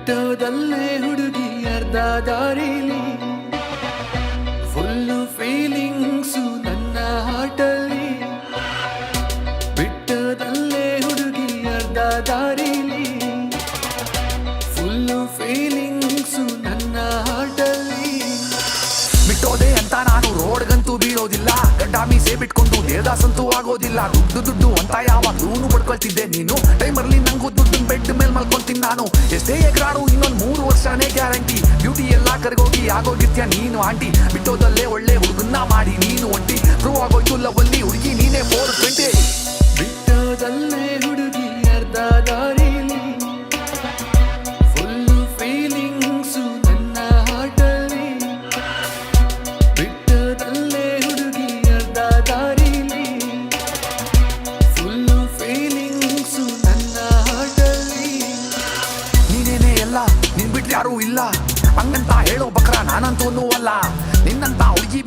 ಬಿಟ್ಟೋದಲ್ಲೇ ಹುಡುಗಿ ಅರ್ಧ ದಾರಿಲಿ ಫುಲ್ಲು ಫೀಲಿಂಗ್ಸು ನನ್ನ ಹಾಟಲ್ಲಿ ಬಿಟ್ಟೋದಲ್ಲೇ ಹುಡುಗಿ ಅರ್ಧ ದಾರಿಲಿ ಫುಲ್ಲು ಫೀಲಿಂಗ್ಸು ನನ್ನ ಹಾಟಲ್ಲಿ ಬಿಟ್ಟೋದೆ ಅಂತ ನಾನು ರೋಡ್ಗಂತೂ ಬೀಳೋದಿಲ್ಲ ಗಡ್ಡ ಮೀಸೆ ಬಿಟ್ಕೊಂಡು ದೇವದಾಸಂತೂ ಆಗೋದಿಲ್ಲ ದುಡ್ಡು ಅಂತ ಯಾವಾಗ್ಲೂ ಪಡ್ಕೊಳ್ತಿದ್ದೆ ನೀನು ಟೈಮರ್ಲಿ ನಂಗೂ ದುಡ್ಡು ಬೆಡ್ ಮೇಲೆ ಮಲ್ಕೊಂತೀನಿ ನಾನು ಎಷ್ಟೇ ಎಗ್ರಾಡು ಇನ್ನೊಂದು 3 ವರ್ಷನೇ ಗ್ಯಾರಂಟಿ ಬ್ಯೂಟಿ ಎಲ್ಲ ಕರ್ಗೋಗಿ ಆಗೋಗಿರ್ತೀಯ ನೀನು ಆಂಟಿ ಬಿಟ್ಟೋದಲ್ಲೇ ಒಳ್ಳೆ ಹುಡುಗನ್ನ ಮಾಡಿ ನೀನು ಒಂಟಿ ಪ್ರೂವ್ ಆಗೋಯ್ತು ಲವಲ್ಲಿ ಹುಡುಗಿ ನೀನೇ 420 ಬಿಟ್ಟೋದಲ್ಲೇ ಹುಡುಗಿ ಅರ್ಧ ದಾರಿಲಿ ಫುಲ್ಲು ಫೀಲಿಂಗ್ಸು ನನ್ನ ಹಾಟಲ್ಲಿ ಬಿಟ್ಟೋದಲ್ಲೇ ಹುಡುಗಿ ಅರ್ಧ ದಾರಿಲಿ ಫುಲ್ಲು ಫೀಲಿಂಗ್ಸು ನನ್ನ ಹಾಟಲ್ಲಿ ನೀನೇನೇ ಎಲ್ಲ ನಿನ್ ಬಿಟ್ರೆ ಯಾರೂ ಇಲ್ಲ ಹಂಗಂತ ಹೇಳೋ ಬಕ್ರ ನಾನಂತೂ ಅಲ್ಲ ನಿನ್ನಂತ ಹುಡುಗಿ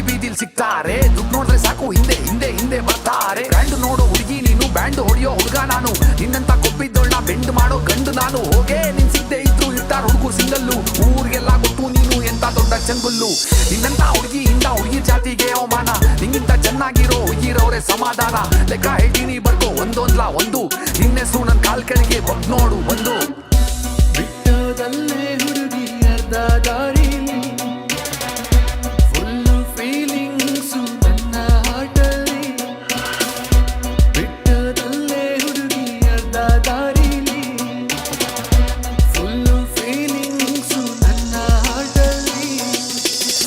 ಬೀದಿಲ್ ಸಿಗ್ತಾರೆ ದುಡ್ಡು ನೋಡಿದ್ರೆ ಸಾಕು ಹಿಂದೆ ಬರ್ತಾರೆ ಬ್ಯಾಂಡ್ ನೋಡೋ ಹುಡುಗಿ ನೀನು ಬ್ಯಾಂಡ್ ಹೊಡಿಯೋ ಹುಡುಗ ನಾನು ನಿನ್ನಂತ ಕೊಬ್ಬಿದ್ದೋಳ್ನ ಬೆಂಡ್ ಮಾಡೋ ಗಂಡು ನಾನು ಹೋಗೇ ನಿನ್ ಸಿಗ್ದೆ ಇದ್ರು ಇರ್ತಾರ ಹುಡುಗರು ಸಿಂಗಲ್ಲು ಊರಿಗೆಲ್ಲ ಗೊತ್ತು ನೀನು ಎಂತ ದೊಡ್ಡ ಚಂಗುಲ್ಲು ನಿನ್ನಂತ ಹುಡುಗಿ ಜಾತಿಗೆ ಅವಮಾನ ನಿಂಗಿಂತ ಚೆನ್ನಾಗಿರೋ ಹುಡುಗಿರವ್ರೆ ಸಮಾಧಾನ ಲೆಕ್ಕ ಹೇಳ್ತೀನಿ ಬರ್ಕೋ ಒಂದು ನಿನ್ನ ಹೆಸರು ನನ್ ಕಾಲ್ ಕೆಳಗೆ ಬಗ್ ನೋಡು ಒಂದು ಬಿಟ್ಟೋದಲ್ಲೇ ಹುಡುಗಿ ಅರ್ಧ ದಾರಿಲಿ ಫುಲ್ಲು ಫೀಲಿಂಗ್ಸು ನನ್ನ ಹಾಟಲ್ಲಿ ಬಿಟ್ಟೋದಲ್ಲೇ ಹುಡುಗಿ ಅರ್ಧ ದಾರಿಲಿ ಫುಲ್ಲು ಫೀಲಿಂಗ್ಸು ನನ್ನ ಹಾಟಲ್ಲಿ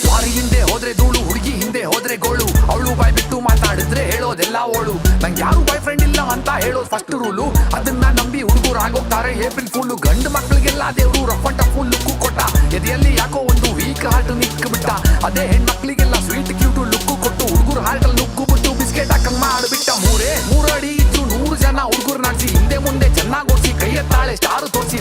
ಸಾರಿ ಹಿಂದೆ ಹೋದ್ರೆ ಧೂಳು ಹುಡುಗಿ ಹಿಂದೆ ಹೋದ್ರೆ ಗೋಳು ಅವಳು ಬಾಯ್ ಬಿಟ್ಟು ಮಾತಾಡಿದ್ರೆ ಹೇಳೋದೆಲ್ಲ ಓಳು ನಂಗೆ ಯಾರು ಬಾಯ್ ಫ್ರೆಂಡ್ ಇಲ್ಲ ಅಂತ ಹೇಳೋದು ಫಸ್ಟ್ ರೂಲು ಅದನ್ನ ನಂಬಿ ಹುಡುಗರು ಆಗೋಗ್ತಾರೆ ಏಪ್ರಿಲ್ ಫುಲ್ಲು ಗಂಡು ಮಕ್ಳಿಗೆಲ್ಲ ದೇವ್ರು ರಫ್ ಅಂಡ್ ಫುಲ್ ಲುಕ್ಕು ಕೊಟ್ಟ ಎದೆಯಲ್ಲಿ ಯಾಕೋ ಒಂದು ವೀಕ್ ಹಾರ್ಟ್ ನಿಕ್ ಬಿಟ್ಟ ಅದೇ ಹೆಣ್ಮಕ್ಳಿಗೆಲ್ಲ ಸ್ವೀಟ್ ಕ್ಯೂಟು ಲುಕ್ಕು ಕೊಟ್ಟು ಹುಡುಗರು ಹಾರ್ಟ್ ಅಲ್ಲಿ ನುಗ್ಗು ಬಿಟ್ಟು ಬಿಸ್ಕೆಟ್ ಹಾಕಂಗ್ ಮಾಡಿಬಿಟ್ಟ 3 ಅಡಿ ಇದ್ರು 100 ಜನ ಹುಡುಗರು ನಾಡ್ಸಿ ಹಿಂದೆ ಮುಂದೆ ಚೆನ್ನಾಗಿ ಓಡಿಸಿ ಕೈ ಎತ್ತಾಳೆ ಸ್ಟಾರು ತೋರಿಸಿ